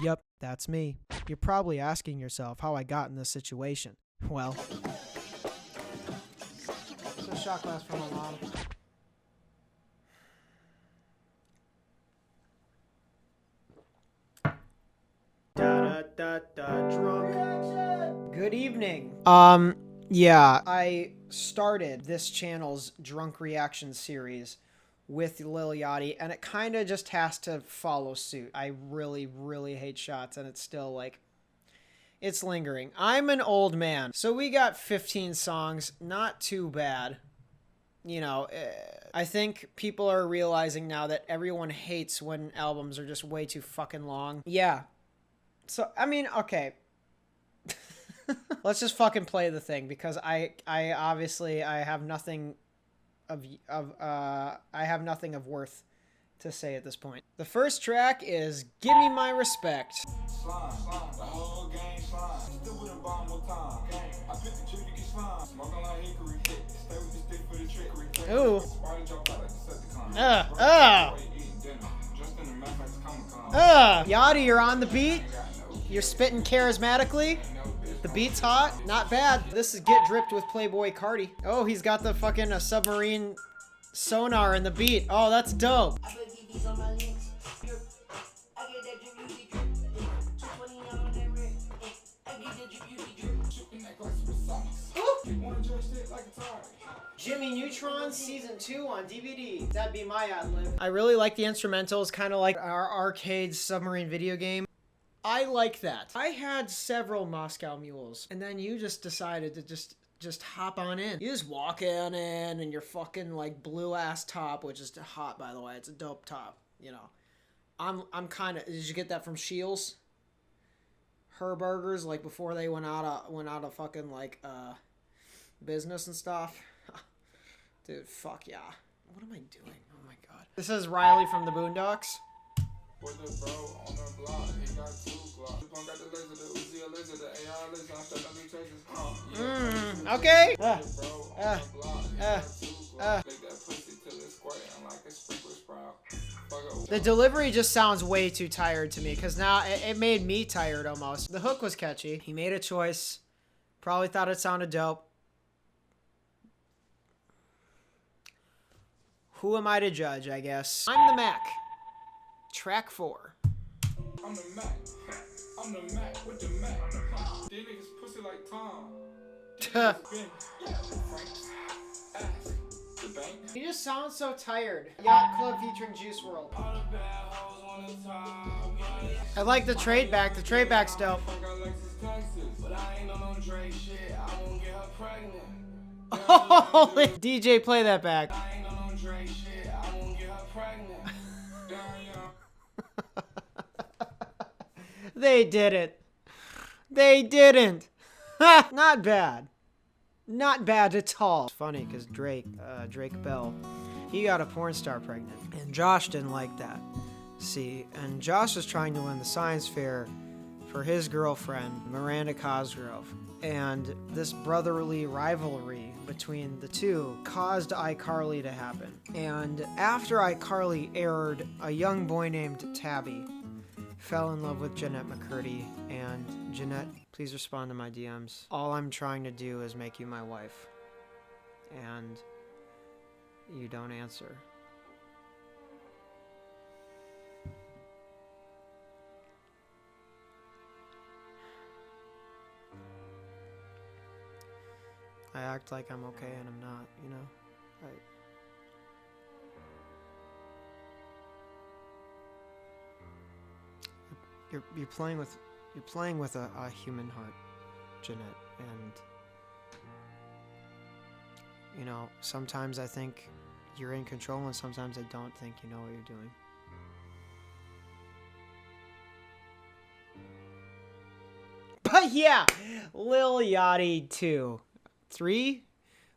Yep, that's me. You're probably asking yourself how I got in this situation. Well, it's a shot glass from my mom. Drunk. Good evening. Yeah, I started this channel's drunk reaction series with Lil Yachty, and it kind of just has to follow suit. I really, really hate shots, and it's still like, it's lingering. I'm an old man, so we got 15 songs, not too bad. You know, I think people are realizing now that everyone hates when albums are just way too fucking long. Yeah. So, I mean, okay. Let's just fucking play the thing, because I obviously I have nothing of worth to say at this point. The first track is Give Me My Respect. Ooh. Yachty, you're on the beat. You're spitting charismatically. The beat's hot. Not bad. This is Get Dripped with Playboy Cardi. Oh, he's got the fucking submarine sonar in the beat. Oh, that's dope. Jimmy Neutron Season 2 on DVD. That'd be my ad-lib. I really like the instrumentals, kind of like our arcade submarine video game. I like that. I had several Moscow Mules, and then you just decided to just hop on in. You just walk on in and your fucking like blue ass top, which is hot by the way. It's a dope top, you know. I'm kind of. Did you get that from Shields? Her Burgers, like before they went out of fucking like business and stuff. Dude, fuck yeah. What am I doing? Oh my god. This is Riley from the Boondocks. Okay. The delivery just sounds way too tired to me, because now it made me tired almost. The hook was catchy. He made a choice. Probably thought it sounded dope. Who am I to judge, I guess? I'm the Mac. Track 4. I'm the Mac. I'm the Mac with the Mac. These niggas pussy like Tom. He just sounds so tired. Yacht Club featuring Juice WRLD. I like the trade back. The trade back's dope. Holy DJ, play that back. They did it. They didn't. Not bad. Not bad at all. It's funny because Drake Bell, he got a porn star pregnant. And Josh didn't like that. See, and Josh was trying to win the science fair for his girlfriend, Miranda Cosgrove. And this brotherly rivalry between the two caused iCarly to happen. And after iCarly aired, a young boy named Tabby fell in love with Jeanette McCurdy, and Jeanette, please respond to my DMs. All I'm trying to do is make you my wife. And you don't answer. I act like I'm okay and I'm not, you know? You're playing with a human heart, Jeanette, and you know, sometimes I think you're in control and sometimes I don't think you know what you're doing. But yeah, Lil Yachty 2. 3?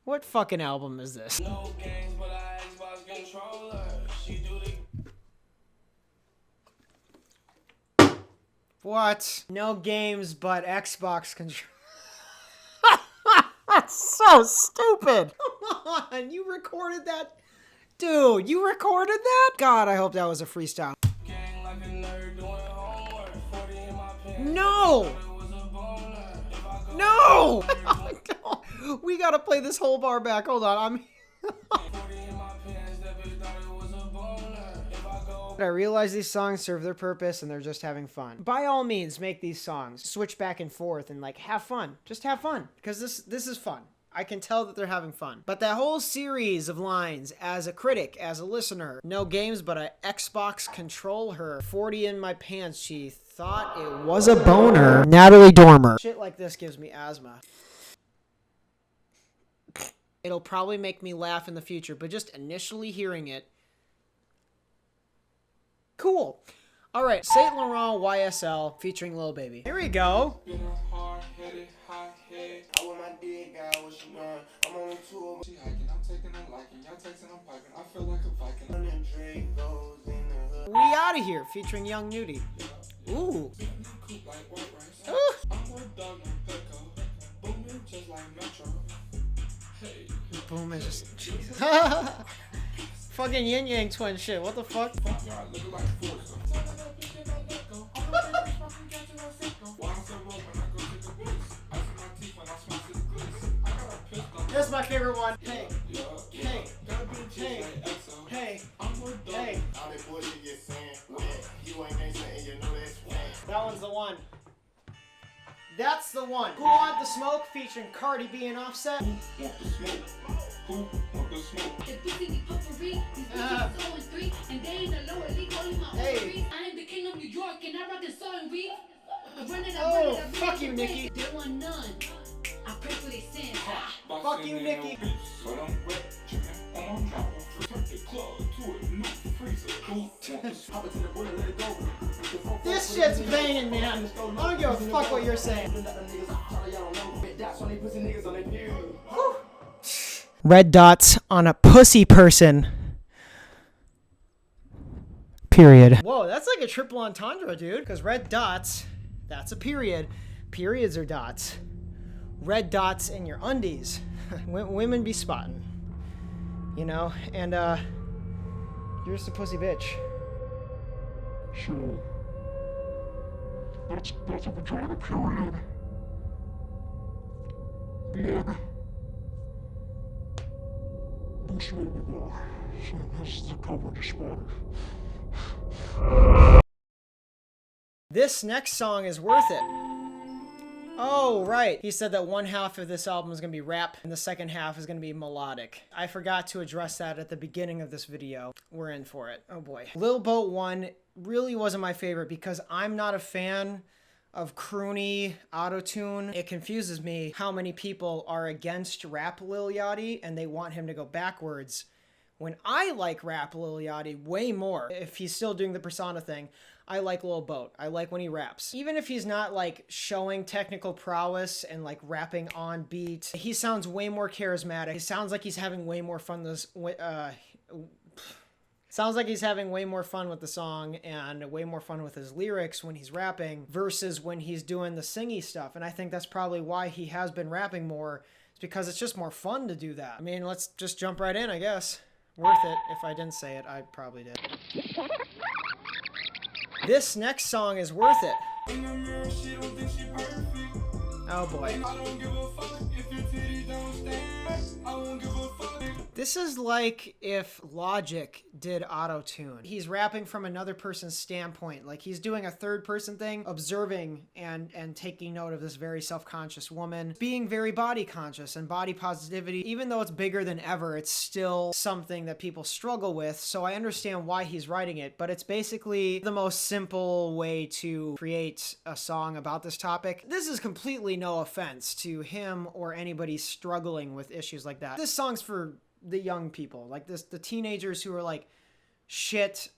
What fucking album is this? No games, but I Xbox controller. She do the... What? No games, but Xbox controller. That's so stupid. Come on, you recorded that? Dude, you recorded that? God, I hope that was a freestyle. Gang like a nerd doing homework. No! No! We gotta play this whole bar back. Hold on, I realize these songs serve their purpose and they're just having fun. By all means, make these songs. Switch back and forth and like have fun. Just have fun. Because this is fun. I can tell that they're having fun. But that whole series of lines, as a critic, as a listener, no games but a Xbox control her, 40 in my pants, she thought it was a boner. Natalie Dormer. Shit like this gives me asthma. It'll probably make me laugh in the future, but just initially hearing it, cool. All right, Saint Laurent YSL featuring Lil Baby. Here we go. We Out of Here featuring Young Nudie. Ooh. Boom is just Jesus. Fucking yin yang twin shit. What the fuck? This is my favorite one. Hey, hey, hey, hey, hey. That one's the one. That's the one. Who Want the Smoke featuring Cardi B and Offset. Who want the smoke? Who want the smoke? Hey. I am the king of New York and I rock the song week. Oh, fuck you, Nicki. There want none. I pray for their sins. Fuck you, Nicki. This shit's banging, man. I don't give a fuck what you're saying. Red dots on a pussy person. Period. Whoa, that's like a triple entendre, dude. Because red dots, that's a period. Periods are dots. Red dots in your undies. Women be spotting. You know? And, you're just a pussy bitch. Sure. That's a vagina period. Blood. No smoke bar. So this is the cover of the spotter. This next song is worth it. Oh, right. He said that one half of this album is going to be rap and the second half is going to be melodic. I forgot to address that at the beginning of this video. We're in for it. Oh boy. Lil Boat 1 really wasn't my favorite because I'm not a fan of croony auto-tune. It confuses me how many people are against rap Lil Yachty and they want him to go backwards when I like rap Lil Yachty way more. If he's still doing the persona thing, I like Lil Boat. I like when he raps. Even if he's not like showing technical prowess and like rapping on beat, he sounds way more charismatic. He sounds like he's having way more fun sounds like he's having way more fun with the song and way more fun with his lyrics when he's rapping versus when he's doing the singy stuff. And I think that's probably why he has been rapping more. It's because it's just more fun to do that. I mean, let's just jump right in, I guess. Worth it. If I didn't say it, I probably did. This next song is worth it. Oh boy. This is like if Logic did auto-tune. He's rapping from another person's standpoint. Like he's doing a third person thing, observing and taking note of this very self-conscious woman, being very body conscious and body positivity. Even though it's bigger than ever, it's still something that people struggle with. So I understand why he's writing it, but it's basically the most simple way to create a song about this topic. This is completely no offense to him or anybody struggling with issues like that. This song's for the young people, like the teenagers who are like, shit,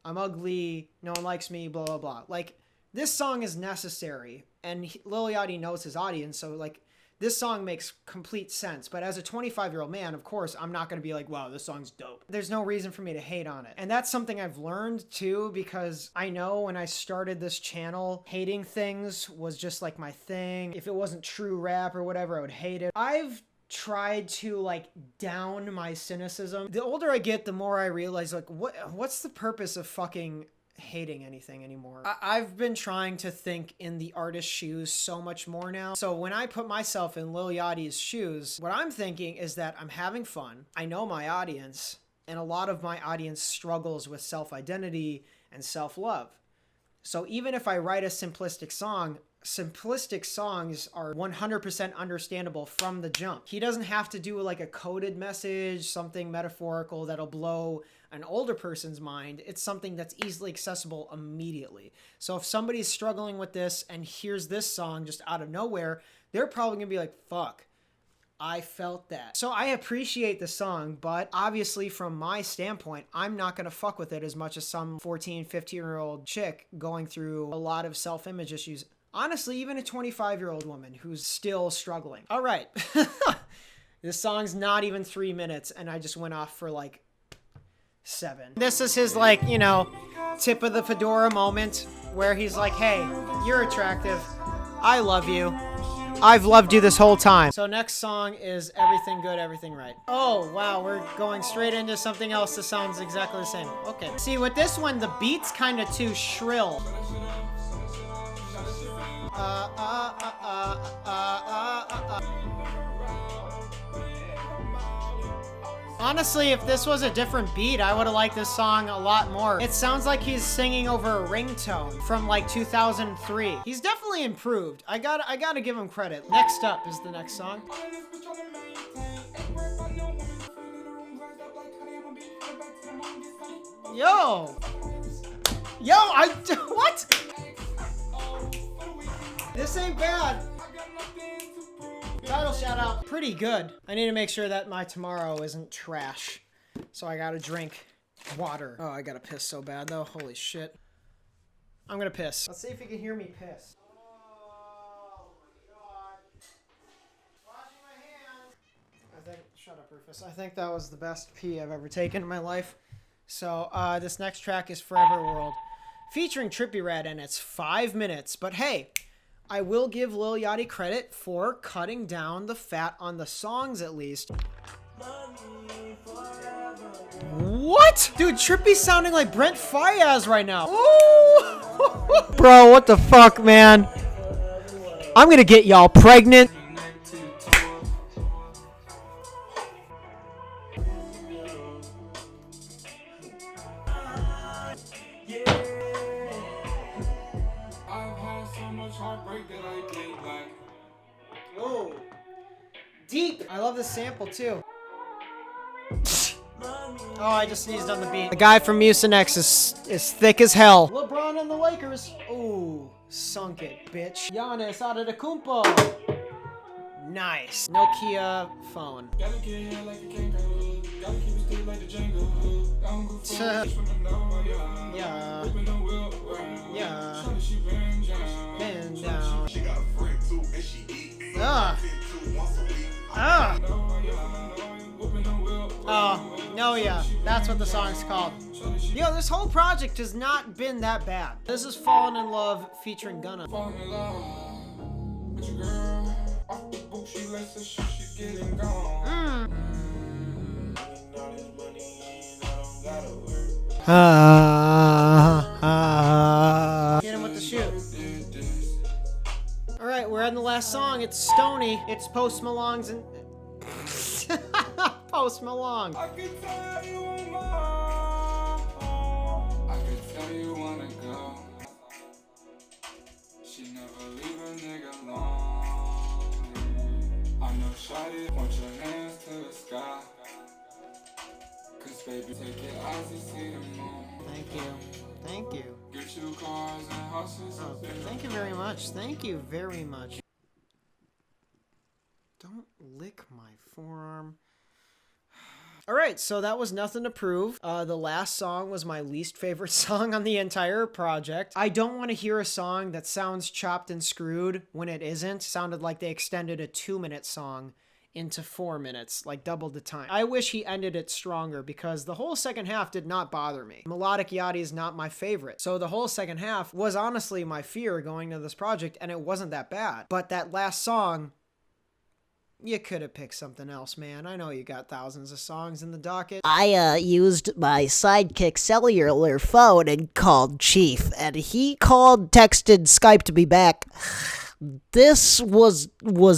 I'm ugly, no one likes me, blah, blah, blah. Like, this song is necessary, and Lil Yachty knows his audience, so like, this song makes complete sense. But as a 25-year-old man, of course, I'm not going to be like, wow, this song's dope. There's no reason for me to hate on it. And that's something I've learned too, because I know when I started this channel, hating things was just like my thing. If it wasn't true rap or whatever, I would hate it. I've tried to like down my cynicism. The older I get, the more I realize like what's the purpose of fucking hating anything anymore. I've been trying to think in the artist's shoes so much more now. So when I put myself in Lil Yachty's shoes, what I'm thinking is that I'm having fun. I know my audience, and a lot of my audience struggles with self-identity and self-love. So even if I write a simplistic songs are 100% understandable from the jump. He doesn't have to do like a coded message, something metaphorical that'll blow an older person's mind. It's something that's easily accessible immediately. So if somebody's struggling with this and hears this song just out of nowhere, they're probably gonna be like, fuck, I felt that. So I appreciate the song, but obviously from my standpoint, I'm not gonna fuck with it as much as some 14, 15-year-old chick going through a lot of self-image issues. Honestly, even a 25-year-old woman who's still struggling. All right. This song's not even 3 minutes, and I just went off for like 7. This is his, like, you know, tip of the fedora moment where he's like, hey, you're attractive. I love you. I've loved you this whole time. So next song is Everything Good, Everything Right. Oh, wow, we're going straight into something else that sounds exactly the same. Okay. See, with this one, the beat's kind of too shrill. Honestly, if this was a different beat, I would have liked this song a lot more. It sounds like he's singing over a ringtone from like 2003. He's definitely improved. I gotta give him credit. Next up is the next song. Yo! What? This ain't bad. Title shout out. Pretty good. I need to make sure that my tomorrow isn't trash. So I gotta drink water. Oh, I gotta piss so bad though. Holy shit. I'm gonna piss. Let's see if you can hear me piss. Oh my god. Washing my hands. Shut up, Rufus. I think that was the best pee I've ever taken in my life. So this next track is Forever World, featuring Trippie Redd, and it's 5 minutes. But hey, I will give Lil Yachty credit for cutting down the fat on the songs at least. What? Dude, Trippie's sounding like Brent Faiyaz right now. Ooh. Bro, what the fuck, man? I'm gonna get y'all pregnant. Whoa. Deep. I love the sample too. Oh, I just sneezed on the beat. The guy from Mucinex is thick as hell. LeBron and the Lakers. Ooh, sunk it, bitch. Giannis Antetokounmpo. Nice. Nokia phone. Yeah. Yeah. Bend down. Oh, no, yeah. That's what the song's called. Yo, this whole project has not been that bad. This is Fallen in Love featuring Gunna. Get him with the shoot. Alright, we're on the last song. It's Stony. It's Post Malone's and Post Malone. I can tell you wanna go. She never leave a nigga alone. I know shawty, point your hands to the sky. Cause baby, take your eyes to see the moon. Thank you. Thank you. Get you cars and houses. Oh, thank you very much. Thank you very much. Don't lick my forearm. Alright, so that was Nothing to Prove. The last song was my least favorite song on the entire project. I don't want to hear a song that sounds chopped and screwed when it isn't. Sounded like they extended a 2-minute song into 4 minutes, like doubled the time. I wish he ended it stronger because the whole second half did not bother me. Melodic Yachty is not my favorite. So the whole second half was honestly my fear going to this project, and it wasn't that bad. But that last song You could have picked something else, man. I know you got thousands of songs in the docket. I used my sidekick cellular phone and called Chief, and he called, texted, Skyped me back. This was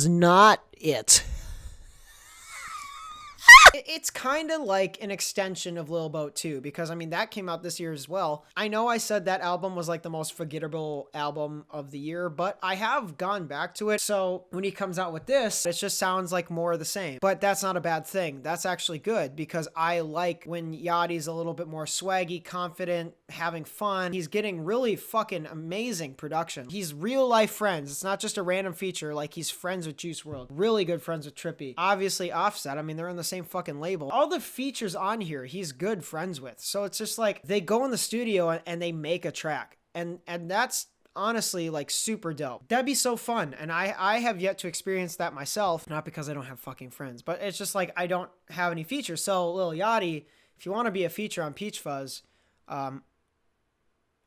not it. It's kind of like an extension of Lil Boat too, because I mean, that came out this year as well. I know I said that album was like the most forgettable album of the year, but I have gone back to it. So when he comes out with this, it just sounds like more of the same. But that's not a bad thing. That's actually good, because I like when Yachty's a little bit more swaggy, confident, having fun. He's getting really fucking amazing production. He's real life friends. It's not just a random feature. Like, he's friends with Juice WRLD. Really good friends with Trippy. Obviously Offset. I mean, they're on the same fucking label. All the features on here, he's good friends with. So it's just like, they go in the studio and they make a track. And that's honestly like super dope. That'd be so fun. And I have yet to experience that myself. Not because I don't have fucking friends, but it's just like, I don't have any features. So Lil Yachty, if you want to be a feature on Peach Fuzz,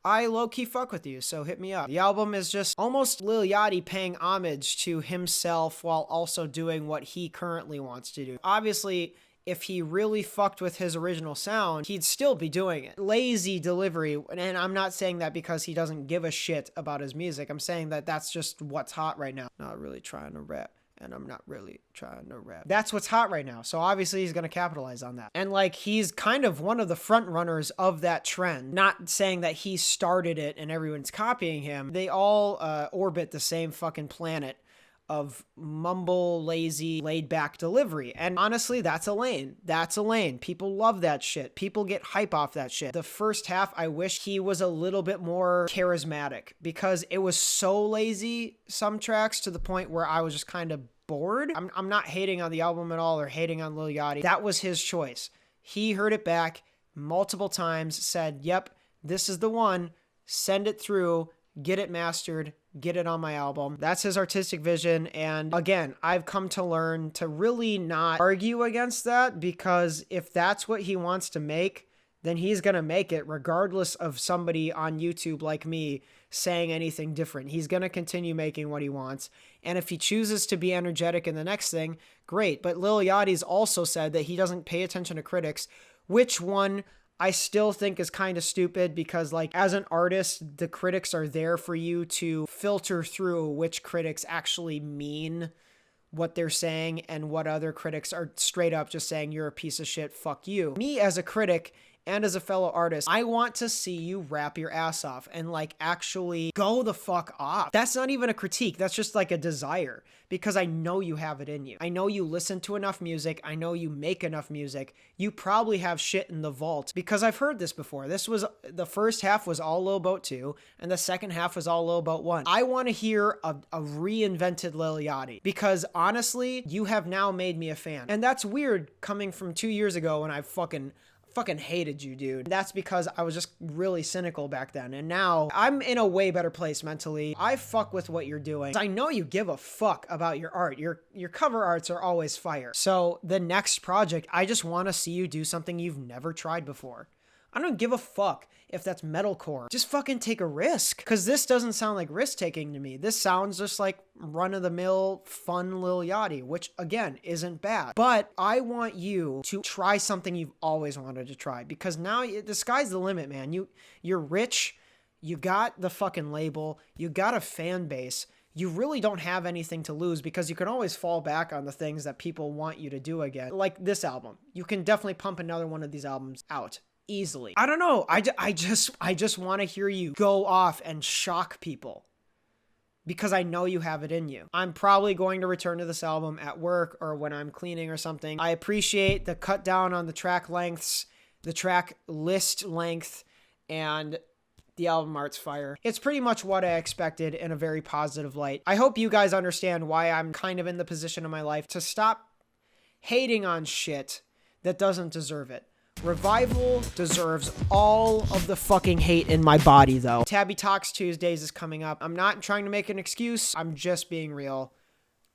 I low-key fuck with you, so hit me up. The album is just almost Lil Yachty paying homage to himself while also doing what he currently wants to do. Obviously, if he really fucked with his original sound, he'd still be doing it. Lazy delivery, and I'm not saying that because he doesn't give a shit about his music. I'm saying that that's just what's hot right now. Not really trying to rap. And I'm not really trying to rap. That's what's hot right now. So obviously he's going to capitalize on that. And like, he's kind of one of the front runners of that trend. Not saying that he started it and everyone's copying him. They all orbit the same fucking planet of mumble, lazy, laid-back delivery. And honestly, that's a lane. That's a lane. People love that shit. People get hype off that shit. The first half, I wish he was a little bit more charismatic, because it was so lazy, some tracks, to the point where I was just kind of bored. I'm not hating on the album at all or hating on Lil Yachty. That was his choice. He heard it back multiple times, said, yep, this is the one, send it through, get it mastered, get it on my album. That's his artistic vision. And again, I've come to learn to really not argue against that, because if that's what he wants to make, then he's going to make it regardless of somebody on YouTube like me saying anything different. He's going to continue making what he wants. And if he chooses to be energetic in the next thing, great. But Lil Yachty's also said that he doesn't pay attention to critics, which one I still think is kind of stupid, because like, as an artist, the critics are there for you to filter through which critics actually mean what they're saying and what other critics are straight up just saying, you're a piece of shit, fuck you. Me as a critic and as a fellow artist, I want to see you rap your ass off and like actually go the fuck off. That's not even a critique. That's just like a desire, because I know you have it in you. I know you listen to enough music. I know you make enough music. You probably have shit in the vault, because I've heard this before. This was, the first half was all Lil Boat 2 and the second half was all Lil Boat 1. I want to hear a reinvented Lil Yachty, because honestly, you have now made me a fan. And that's weird coming from 2 years ago when I fucking hated you, dude. That's because I was just really cynical back then. And now I'm in a way better place mentally. I fuck with what you're doing. I know you give a fuck about your art. Your cover arts are always fire. So the next project, I just want to see you do something you've never tried before. I don't give a fuck if that's metalcore. Just fucking take a risk. Because this doesn't sound like risk-taking to me. This sounds just like run-of-the-mill, fun Lil Yachty, which, again, isn't bad. But I want you to try something you've always wanted to try. Because now the sky's the limit, man. You're rich. You got the fucking label. You got a fan base. You really don't have anything to lose, because you can always fall back on the things that people want you to do again. Like this album. You can definitely pump another one of these albums out easily. I don't know. I just want to hear you go off and shock people, because I know you have it in you. I'm probably going to return to this album at work or when I'm cleaning or something. I appreciate the cut down on the track lengths, the track list length, and the album art's fire. It's pretty much what I expected in a very positive light. I hope you guys understand why I'm kind of in the position of my life to stop hating on shit that doesn't deserve it. Revival deserves all of the fucking hate in my body, though. Tabby Talks Tuesdays is coming up. I'm not trying to make an excuse. I'm just being real.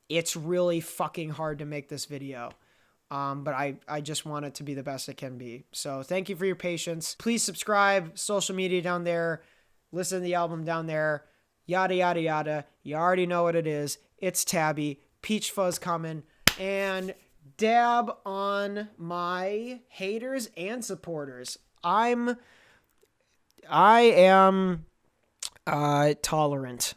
It's really fucking hard to make this video. But I just want it to be the best it can be. So thank you for your patience. Please subscribe. Social media down there. Listen to the album down there. Yada, yada, yada. You already know what it is. It's Tabby. Peach Fuzz coming. and dab on my haters and supporters. I am tolerant.